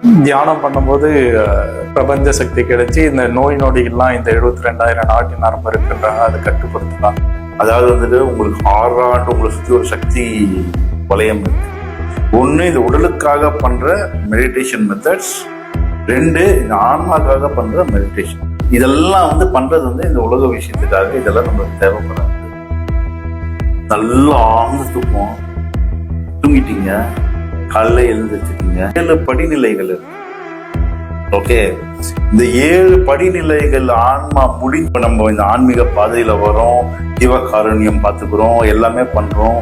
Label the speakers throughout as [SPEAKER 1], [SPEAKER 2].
[SPEAKER 1] தியானம் பண்ணும்போது பிரபஞ்ச சக்தி கிடைச்சி இந்த நோய் நொடிகள்லாம் இந்த 72,000 நாட்டி நரம்பு இருக்குன்றாங்க, அதை கட்டுப்படுத்தலாம்.
[SPEAKER 2] அதாவது வந்துட்டு உங்களுக்கு ஆறாண்டு உங்களை சுற்றி ஒரு சக்தி வளையம் இருக்கு. ஒன்று இந்த உடலுக்காக பண்ற மெடிடேஷன் மெத்தட்ஸ், 2 இந்த ஆன்மாக்காக பண்ற மெடிடேஷன். இதெல்லாம் வந்து பண்றது வந்து இந்த உலக விஷயத்துக்காக. இதெல்லாம் நம்மளுக்கு தேவைப்படாது. நல்லா ஆழ்ந்து தூக்கம் தூங்கிட்டீங்க, காலைல எழுந்திருச்சுட்டீங்க. 7 படிநிலைகள் இருக்கு. ஓகே, இந்த 7 படிநிலைகள் ஆன்மா முடிஞ்சு நம்ம இந்த ஆன்மீக பாதையில வரோம், ஜீவகாருண்யம் பார்த்துக்கிறோம், எல்லாமே பண்றோம்.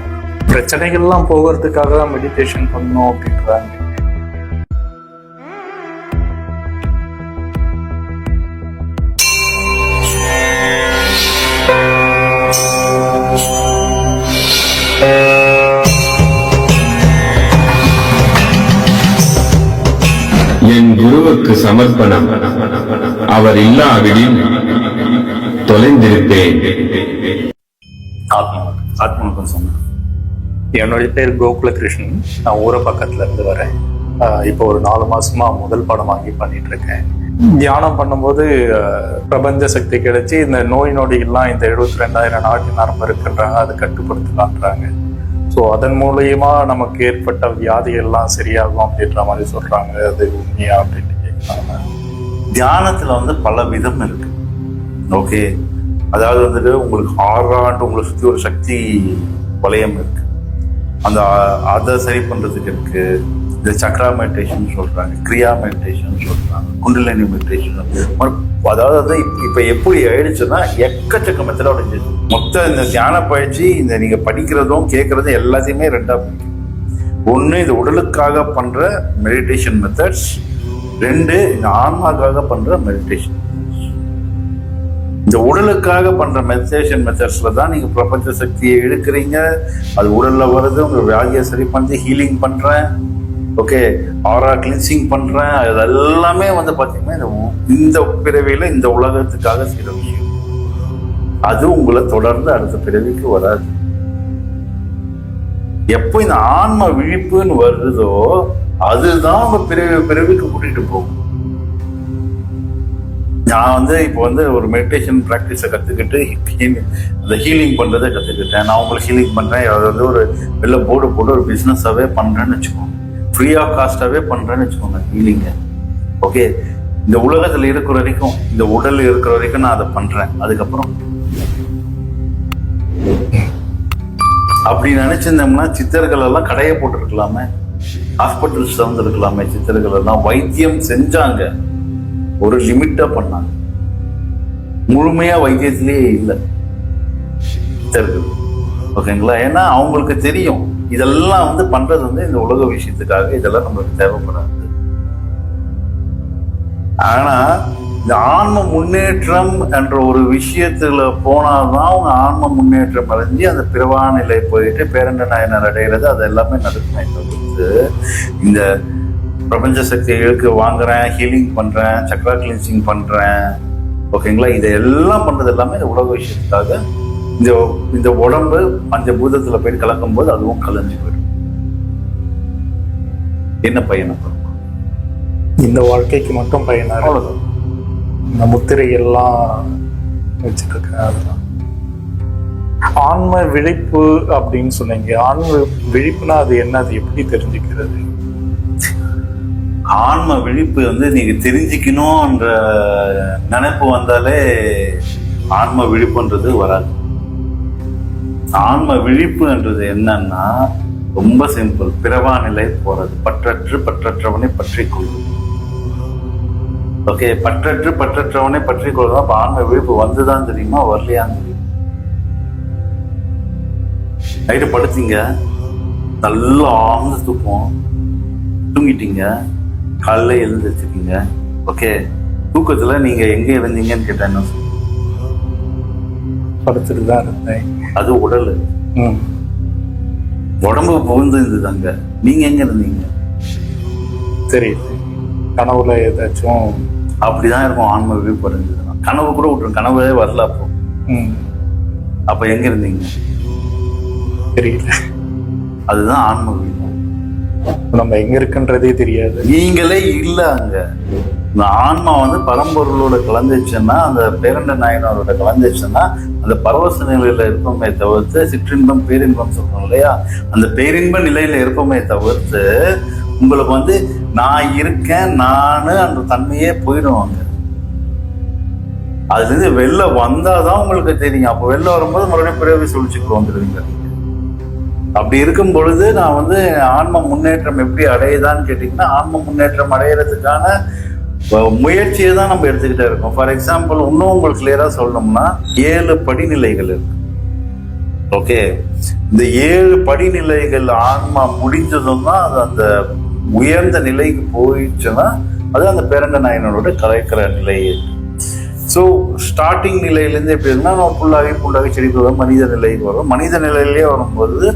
[SPEAKER 1] பிரச்சனைகள்லாம் போகிறதுக்காக தான் மெடிடேஷன் பண்ணணும் அப்படின்றாங்க.
[SPEAKER 3] என் குருவுக்கு சமர்ப்பணம். அவர் இல்லாவிடில் தொலைந்திருப்பேன்.
[SPEAKER 2] ஆத்மனுக்கும் சொன்னேன்.
[SPEAKER 1] என்னுடைய பேர் கோகுல கிருஷ்ணன். நான் ஊர பக்கத்துல இருந்து வரேன். இப்போ ஒரு 4 மாசமா முதல் படம் வாங்கி பண்ணிட்டு இருக்கேன். தியானம் பண்ணும்போது பிரபஞ்ச சக்தி கிடைச்சி இந்த நோய் நொடிகள்லாம் இந்த 72,000 நாட்டி நரம்பு இருக்குன்றாங்க, அதை கட்டுப்படுத்தலான்றாங்க. ஸோ அதன் மூலியமா நமக்கு ஏற்பட்ட வியாதிகள்லாம் சரியாகும் அப்படின்ற மாதிரி சொல்றாங்க. அது உண்மையா அப்படின்னு கேட்கறாங்க.
[SPEAKER 2] தியானத்துல வந்து பல விதம் இருக்கு. ஓகே, அதாவது வந்துட்டு உங்களுக்கு ஆறாண்டு உங்களை சுற்றி ஒரு சக்தி வளையம் இருக்கு. அதை சரி பண்றதுக்கு இருக்கு. இந்த சக்ரா மெடிடேஷன் சொல்றாங்க, கிரியா மெடிடேஷன் சொல்றாங்க, குண்டலினி மெடிடேஷன். அதாவது இப்ப எப்படி ஆயிடுச்சுன்னா எக்கச்சக்க மெத்தடாலஜி. மொத்த இந்த தியான பயிற்சி, இந்த நீங்க படிக்கிறதும் கேட்கறதும் எல்லாத்தையுமே 2ஆ பிரிக்கும். 1 இந்த உடலுக்காக பண்ற மெடிடேஷன் மெத்தட்ஸ், 2 இந்த ஆன்மாக்காக பண்ற மெடிடேஷன். இந்த உடலுக்காக பண்ற மெடிடேஷன் மெத்தட்ஸ்ல தான் நீங்க பிரபஞ்ச சக்தியை எடுக்கிறீங்க. அது உடல்ல வருது, உங்க வியாதியை சரி பண்ணி ஹீலிங் பண்றேன். ஓகே, ஆரா கிளீன்சிங் பண்றேன். அது எல்லாமே வந்து பாத்தீங்கன்னா இந்த பிறவியில இந்த உலகத்துக்காக செய்யற விஷயம். அது உங்களை தொடர்ந்து அடுத்த பிறவிக்கு வராது. எப்போ இந்த ஆன்ம விழிப்புன்னு வருதோ அதுதான் உங்க பிறவிக்கு கூட்டிட்டு போகும். நான் வந்து இப்போ வந்து ஒரு மெடிடேஷன் ப்ராக்டிஸை கற்றுக்கிட்டு அந்த ஹீலிங் பண்ணுறதை கற்றுக்கிட்டேன். நான் உங்களுக்கு ஹீலிங் பண்ணுறேன். அதை வந்து ஒரு வெளில போர்டு போட்டு ஒரு பிஸ்னஸாகவே பண்ணுறேன்னு வச்சுக்கோங்க, ஃப்ரீ ஆஃப் காஸ்டாகவே பண்ணுறேன்னு வச்சுக்கோங்க ஹீலிங்கை. ஓகே, இந்த உலகத்தில் இருக்கிற வரைக்கும், இந்த உடல் இருக்கிற வரைக்கும் நான் அதை பண்ணுறேன். அதுக்கப்புறம் அப்படி நினைச்சிருந்தோம்னா சித்தர்கள் எல்லாம் கடையை போட்டுருக்கலாமே, ஹாஸ்பிட்டல்ஸ் திறந்துருக்கலாமே. சித்தர்கள் எல்லாம் வைத்தியம் செஞ்சாங்க, ஒரு லிமிட்டா பண்ணாங்க, முழுமையா வைத்தியத்திலேயே இல்லை சித்தர்கள். ஓகேங்களா? ஏன்னா அவங்களுக்கு தெரியும் இதெல்லாம் வந்து பண்றது வந்து இந்த உலக விஷயத்துக்காக, இதெல்லாம் நம்மளுக்கு தேவைப்படாது. ஆனா இந்த ஆன்ம முன்னேற்றம் என்ற ஒரு விஷயத்துல போனாதான் அவங்க ஆன்ம முன்னேற்றம் அடைஞ்சு அந்த பிறவா நிலை போயிட்டு பேரண்ட நாயனர் அடைகிறது, அது எல்லாமே நடக்குமே. இந்த பிரபஞ்ச சக்திகளுக்கு வாங்குறேன், ஹீலிங் பண்றேன், சக்ரா கிளீன்சிங் பண்றேன், ஓகேங்களா, இதெல்லாம் பண்றது எல்லாமே இந்த உலக விஷயத்துக்காக. இந்த உடம்பு பஞ்சபூதத்துல போய் கலக்கும் போது அதுவும் கலைஞ்சு போயிடும். என்ன பயணம்
[SPEAKER 1] இந்த வாழ்க்கைக்கு மட்டும் பயனாக
[SPEAKER 2] அவ்வளவுதான்.
[SPEAKER 1] இந்த முத்திரை எல்லாம் வச்சுட்டு இருக்கேன். அதுதான் ஆன்ம விழிப்பு அப்படின்னு சொன்னீங்க. ஆன்ம விழிப்புனா அது என்ன, அது எப்படி தெரிஞ்சுக்கிறது?
[SPEAKER 2] ஆன்ம விழிப்பு வந்து நீங்க தெரிஞ்சுக்கணும்ன்ற நினைப்பு வந்தாலே ஆன்ம விழிப்புன்றது வராது. ஆன்ம விழிப்புன்றது என்னன்னா ரொம்ப சிம்பிள், பிறவா நிலை போறது, பற்றற்றவனை பற்றி கொள்வது. ஓகே, பற்றற்றவனை பற்றி கொள்வதுதான் ஆன்ம விழிப்பு. வந்துதான் தெரியுமா, வரலையான்னு தெரியும். நைட்டு படுத்தீங்க, நல்லா ஆழ்ந்து தூக்கம் தூங்கிட்டீங்க, காலைல எழுந்திருச்சுக்கீங்க. ஓகே, தூக்கத்துல நீங்க எங்க இருந்தீங்கன்னு கேட்டேன். என்ன
[SPEAKER 1] படுத்துட்டு தான் இருந்தேன்.
[SPEAKER 2] அது உடல், உடம்பு புகுந்து இருந்ததுங்க. நீங்க எங்க இருந்தீங்க?
[SPEAKER 1] தெரியுது. கனவுல ஏதாச்சும்
[SPEAKER 2] அப்படிதான் இருக்கும் ஆன்ம விழிப்பு இருந்ததுன்னா. கனவு கூட விட்டுரும், கனவே வரல. அப்ப எங்க இருந்தீங்க?
[SPEAKER 1] தெரியல.
[SPEAKER 2] அதுதான் ஆன்ம விழிப்பு.
[SPEAKER 1] நம்ம எங்க இருக்குன்றதே தெரியாது.
[SPEAKER 2] நீங்களே இல்லை அங்க. இந்த ஆன்மா வந்து பரம்பொருளோட கலந்துச்சுன்னா, அந்த பேரண்ட நாயனரோட கலந்துச்சுன்னா அந்த பரவச நிலையில இருப்போமே தவிர்த்து, சிற்றின்பம் பேரின்பம் சொல்றோம் இல்லையா, அந்த பேரின்ப நிலையில இருப்போமே தவிர்த்து உங்களுக்கு வந்து நான் இருக்கேன் நானு அந்த தன்மையே போயிடுவாங்க. அதுல இருந்து வெளில வந்தாதான் உங்களுக்கு தெரியும். அப்போ வெளில வரும்போது மறுபடியும் பிறவி சொல்லிச்சுட்டு வந்துடுவீங்க. அப்படி இருக்கும் பொழுது நான் வந்து ஆன்ம முன்னேற்றம் எப்படி அடையுதான்னு கேட்டீங்கன்னா, ஆன்ம முன்னேற்றம் அடையிறதுக்கான முயற்சியை தான் நம்ம எடுத்துக்கிட்டே இருக்கோம். ஃபார் எக்ஸாம்பிள், இன்னும் உங்களுக்கு கிளியரா சொல்லணும்னா 7 படிநிலைகள் இருக்கு. ஓகே, இந்த 7 படிநிலைகள் ஆன்மா முடிஞ்சதும் தான் அது அந்த உயர்ந்த நிலைக்கு போயிடுச்சுன்னா அது அந்த பேரண்ட நாயனோட கலைக்கிற நிலை. ஸோ ஸ்டார்டிங் நிலையிலேருந்து எப்படி இருக்குன்னா, நம்ம புல்லாகி செடி வரும், மனித நிலைக்கு வரும். மனித நிலையிலே வரும்போது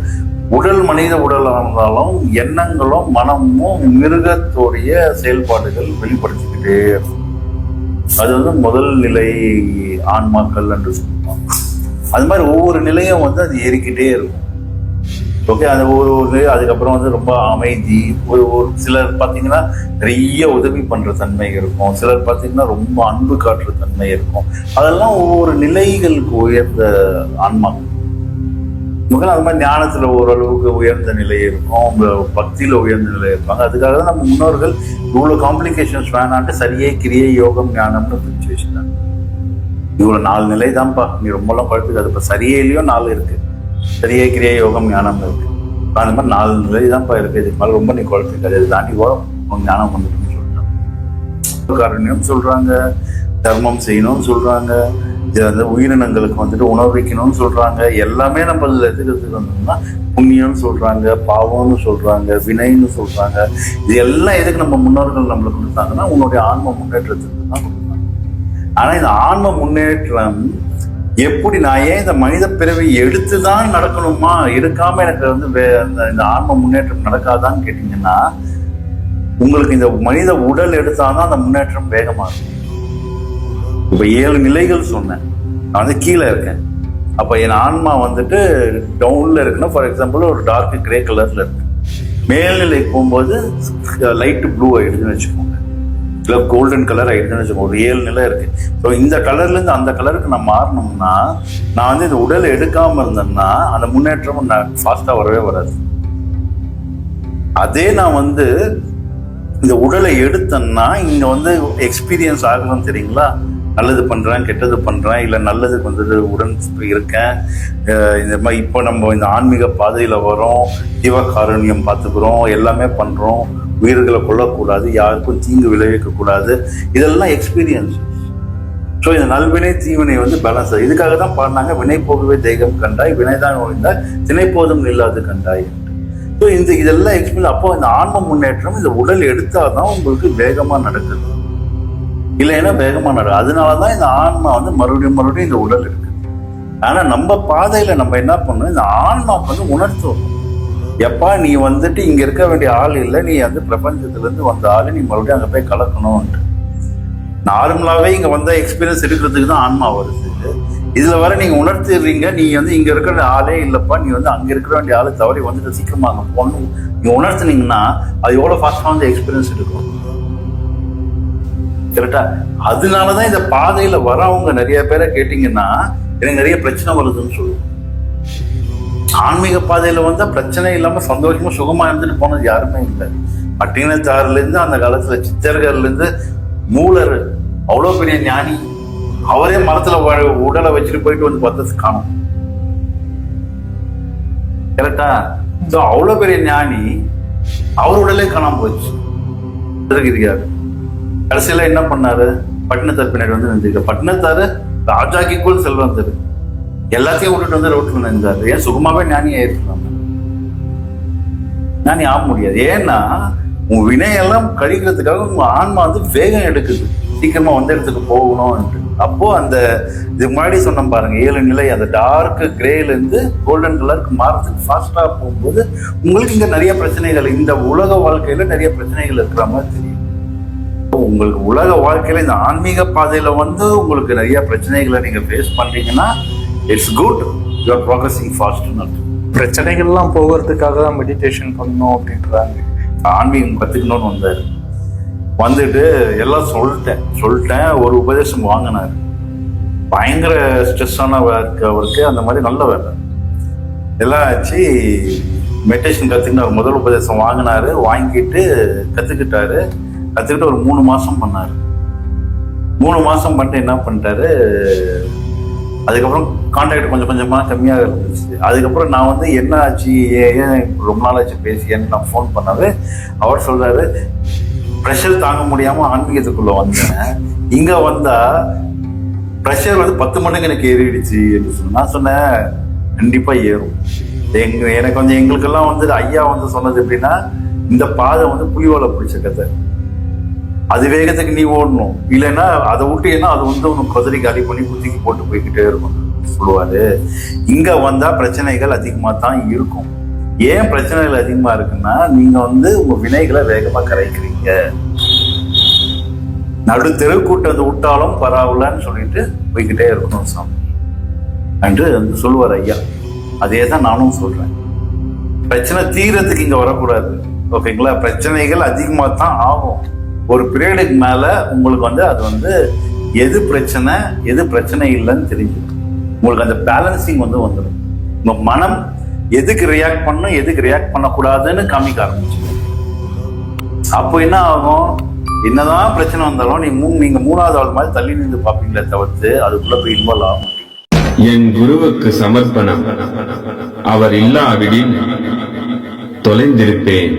[SPEAKER 2] உடல் மனித உடலாக இருந்தாலும் எண்ணங்களும் மனமும் மிருகத்தோடைய செயல்பாடுகள் வெளிப்படுத்திக்கிட்டே இருக்கும். அது வந்து முதல் நிலை ஆன்மாக்கள் என்று சொல்லுவோம். அது மாதிரி ஒவ்வொரு நிலையும் வந்து அது ஏறிக்கிட்டே இருக்கும். ஓகே, அந்த ஒரு அதுக்கப்புறம் வந்து ரொம்ப அமைதி, ஒரு சிலர் பார்த்தீங்கன்னா நிறைய உதவி பண்ற தன்மை இருக்கும், சிலர் பார்த்தீங்கன்னா ரொம்ப அன்பு காட்டுற தன்மை இருக்கும். அதெல்லாம் ஒவ்வொரு நிலைகளுக்கு உயர்ந்த ஆன்மாக்கள். அது மாதிரி ஞானத்துல ஓரளவுக்கு உயர்ந்த நிலை இருக்கும், பக்தியில உயர்ந்த நிலை இருப்பாங்க. அதுக்காக தான் நம்ம முன்னோர்கள் இவ்வளவு காம்ப்ளிகேஷன்ஸ் வேணான்ட்டு சரியே கிரியை யோகம் ஞானம்னு பிரிச்சு வச்சுட்டாங்க. இவ்வளவு 4 நிலை தான்ப்பா, நீ ரொம்பலாம் குழப்பிக்காது. இப்ப சரியையிலயும் 4 இருக்கு, சரியே கிரியை யோகம் ஞானம் இருக்கு. அந்த மாதிரி 4 நிலை தான்ப்பா இருக்கு. இதுக்கு மேலே ரொம்ப நீ குழப்பிக்காது, இது தாண்டி கூட ஞானம் வந்துட்டுன்னு சொல்றாங்க. காரண்யம் சொல்றாங்க, தர்மம் செய்யணும்னு சொல்றாங்க, இது வந்து உயிரினங்களுக்கு வந்துட்டு உணவிக்கணும்னு சொல்றாங்க. எல்லாமே நம்ம இதில் எதுக்கிறதுக்கு வந்தோம்னா புண்ணியம்னு சொல்றாங்க, பாவம்னு சொல்றாங்க, வினைன்னு சொல்றாங்க. இது எல்லாம் எதுக்கு நம்ம முன்னோர்கள் நம்மளுக்கு கொடுத்தாங்கன்னா உன்னுடைய ஆன்ம முன்னேற்றத்துக்கு தான் கொடுத்தாங்க. ஆனா இந்த ஆன்ம முன்னேற்றம் எப்படி, நான் ஏன் இந்த மனித பிறவி எடுத்துதான் நடக்கணுமா, எடுக்காம எனக்கு வந்து இந்த ஆன்ம முன்னேற்றம் நடக்காதான்னு கேட்டீங்கன்னா, உங்களுக்கு இந்த மனித உடல் எடுத்தாதான் அந்த முன்னேற்றம் வேகமா இருக்கும். இப்ப 7 நிலைகள் சொன்னேன், நான் வந்து கீழே இருக்கேன். அப்ப என் ஆன்மா வந்துட்டு டவுன்ல இருக்குன்னா, ஃபார் எக்ஸாம்பிள் ஒரு டார்க் கிரே கலர்ல இருக்கு. மேல்நிலைக்கு போகும்போது லைட் ப்ளூ ஆயிடுதுன்னு வச்சுக்கோங்க, இல்லை கோல்டன் கலர் ஆயிடுதுன்னு வச்சுக்கோங்க. ஒரு 7 நிலை இருக்கு. ஸோ இந்த கலர்ல இருந்து அந்த கலருக்கு நான் மாறணும்னா, நான் வந்து இந்த உடலை எடுக்காம இருந்தேன்னா அந்த முன்னேற்றம் ஃபாஸ்டா வரவே வராது. அதே நான் வந்து இந்த உடலை எடுத்தேன்னா இங்க வந்து எக்ஸ்பீரியன்ஸ் ஆகணும் தெரியுங்களா, நல்லது பண்றேன் கெட்டது பண்றேன், இல்லை நல்லதுக்கு வந்துட்டு உடன் இருக்கேன். இந்த மாதிரி இப்போ நம்ம இந்த ஆன்மீக பாதையில வரோம், ஜீவகாருண்யம் பார்த்துக்கிறோம், எல்லாமே பண்றோம், உயிர்களை கொல்லக்கூடாது, யாருக்கும் தீங்கு விளைவிக்க கூடாது, இதெல்லாம் எக்ஸ்பீரியன்ஸ். ஸோ இந்த நல்வினை தீவினை வந்து பேலன்ஸ். இதுக்காக தான் பாடினாங்க, வினை போகவே தெய்வம் கண்டாய், வினைதான் ஒழிந்தாய், திணை போதும் இல்லாது கண்டாய். ஸோ இதெல்லாம் எக்ஸ்பீரியன்ஸ். அப்போ இந்த ஆன்ம முன்னேற்றம் இந்த உடல் எடுத்தாதான் உங்களுக்கு வேகமா நடக்குது, இல்லைன்னா வேகமா நடக்கும். அதனாலதான் இந்த ஆன்மா வந்து மறுபடியும் இந்த உடல் இருக்கு. ஆனா நம்ம பாதையில நம்ம என்ன பண்ணணும், இந்த ஆன்மாவுக்கு வந்து உணர்த்துவோம், எப்பா நீ வந்துட்டு இங்க இருக்க வேண்டிய ஆள் இல்லை, நீ வந்து பிரபஞ்சத்துல இருந்து வந்த ஆளு, நீ மறுபடியும் அங்க போய் கலக்கணும்ட்டு. நார்மலாவே இங்க வந்த எக்ஸ்பீரியன்ஸ் எடுக்கிறதுக்கு தான் ஆன்மா வருது. இதுல வர நீங்க உணர்த்திடுறீங்க, நீ வந்து இங்க இருக்கிற ஆளே இல்லப்பா, நீ வந்து அங்க இருக்கிற வேண்டிய ஆளு தவறி வந்துட்டு சீக்கிரமா அங்க போகணும் நீங்க உணர்த்தினீங்கன்னா அது எவ்வளவு ஃபாஸ்டா வந்து எக்ஸ்பீரியன்ஸ் எடுக்கும், கரெக்டா? அதனாலதான் இந்த பாதையில வரவங்க நிறைய பேரை கேட்டீங்கன்னா எனக்கு நிறைய பிரச்சனை வருதுன்னு சொல்லுவோம். ஆன்மீக பாதையில வந்தா பிரச்சனை இல்லாம சந்தோஷமா சுகமா இருந்துட்டு போனது யாருமே இல்லை. பட்டினத்தாறுல இருந்து அந்த காலத்துல சித்தர்கள்ல இருந்து மூலர் அவ்வளவு பெரிய ஞானி, அவரே மரத்துல உடலை வச்சுட்டு போயிட்டு வந்து பார்த்தது காணும், கரெக்டா? அவ்வளவு பெரிய ஞானி, அவர் உடலே காணாம போச்சு இருக்காரு. கடைசியில என்ன பண்ணாரு, பட்டினத்தார் பின்னாடி வந்து நின்றுக்க. பட்டினத்தாரு ராஜாக்கிக்குள் செல்வந்தாரு, எல்லாத்தையும் விட்டுட்டு வந்து ரோட்ல நின்றாரு. ஏன் சுகமாவே ஞானி ஆயிருக்கலாம்? ஞானி ஆக முடியாது. ஏன்னா உன் வினையெல்லாம் கழிக்கிறதுக்காக உங்க ஆன்மா வந்து வேகம் எடுக்குது, சீக்கிரமா வந்த இடத்துக்கு போகணும். அப்போ அந்த இது முன்னாடி சொன்ன பாருங்க 7 நிலை, அந்த டார்க் கிரேல இருந்து கோல்டன் கலருக்கு மாறதுக்கு ஃபாஸ்டா போகும்போது உங்களுக்கு இங்க நிறைய பிரச்சனைகள், இந்த உலக வாழ்க்கையில நிறைய பிரச்சனைகள் இருக்கிற மாதிரி தெரியும். உங்களுக்கு உலக வாழ்க்கையில இந்த ஆன்மீக பாதையில வந்து உங்களுக்கு நிறைய பிரச்சனைகளை நீங்க ஃபேஸ் பண்றீங்கன்னா it's good, you are progressing fast.
[SPEAKER 1] பிரச்சனைகள்லாம் போகிறதுக்காக தான் மெடிடேஷன் பண்ணணும் அப்படின்றாங்க.
[SPEAKER 2] ஆன்மீகம் கற்றுக்கணும்னு வந்தார். வந்துட்டு எல்லாம் சொல்லிட்டேன். ஒரு உபதேசம் வாங்கினார். பயங்கர ஸ்ட்ரெஸ்ஸான ஒர்க் அவருக்கு. அந்த மாதிரி நல்ல வேலை எல்லாம் ஆச்சு. மெடிடேஷன் கற்றுக்கினார். முதல் உபதேசம் வாங்கினாரு. வாங்கிட்டு கற்றுக்கிட்டு ஒரு 3 மாதம் பண்ணார். 3 மாதம் பண்ணிட்டு என்ன பண்ணிட்டாரு, அதுக்கப்புறம் கான்டாக்ட் கொஞ்சம் கொஞ்சமாக கம்மியாக இருந்துச்சு. அதுக்கப்புறம் நான் வந்து என்ன ஆச்சு, ஏன் ரொம்ப நாள் ஆச்சு பேசியேன்னு நான் ஃபோன் பண்ணாரு. அவர் சொல்றாரு, ப்ரெஷர் தாங்க முடியாமல் ஆன்மீகத்துக்குள்ளே வந்தேன். இங்கே வந்தால் ப்ரெஷர் வந்து 10 மடங்கு எனக்கு ஏறிடுச்சு என்று சொன்னேன். நான் சொன்னேன், கண்டிப்பாக ஏறும். எனக்கு வந்து எங்களுக்கெல்லாம் வந்து ஐயா வந்து சொன்னது எப்படின்னா, இந்த பாதை வந்து புலிவாலை பிடிச்ச கதை. அது வேகத்துக்கு நீ ஓடணும், இல்லைன்னா அதை விட்டீங்கன்னா அது வந்து உனக்கு குதிரை காலி பண்ணி குத்திக்கு போட்டு போய்கிட்டே இருக்கும் சொல்லுவாரு. இங்க வந்தா பிரச்சனைகள் அதிகமா தான் இருக்கும். ஏன் பிரச்சனைகள் அதிகமா இருக்குன்னா, நீங்க வந்து உங்க வினைகளை வேகமா கரைக்கிறீங்க. நடு தெரு கூட்டத்தை விட்டாலும் பரவாயில்லன்னு சொல்லிட்டு போய்கிட்டே இருக்கணும் சாமி என்று சொல்லுவார் ஐயா. அதே தான் நானும் சொல்றேன். பிரச்சனை தீரத்துக்கு இங்க வரக்கூடாது, ஓகேங்களா? பிரச்சனைகள் அதிகமா தான் ஆகும். ஒரு பீரியடுக்கு மேல உங்களுக்கு வந்து அது வந்து எது பிரச்சனை இல்லைன்னு தெரிஞ்சிடும். உங்களுக்கு அந்த பேலன்சிங் வந்து வந்துடும். உங்க மனம் எதுக்கு ரியாக்ட் பண்ணும், எதுக்கு ரியாக்ட் பண்ணக்கூடாதுன்னு காமிக்க ஆரம்பிச்சிடும். அப்போ என்ன ஆகும், என்னதான் பிரச்சனை வந்தாலும் நீங்க 3வது ஆள் மாதிரி தள்ளி நின்று பார்ப்பீங்களே தவிர்த்து அதுக்குள்ள போய் இன்வால்வ் ஆகும்.
[SPEAKER 3] என் குருவுக்கு சமர்ப்பணம். அவர் இல்லாவிடில் தொலைந்திருப்பேன்.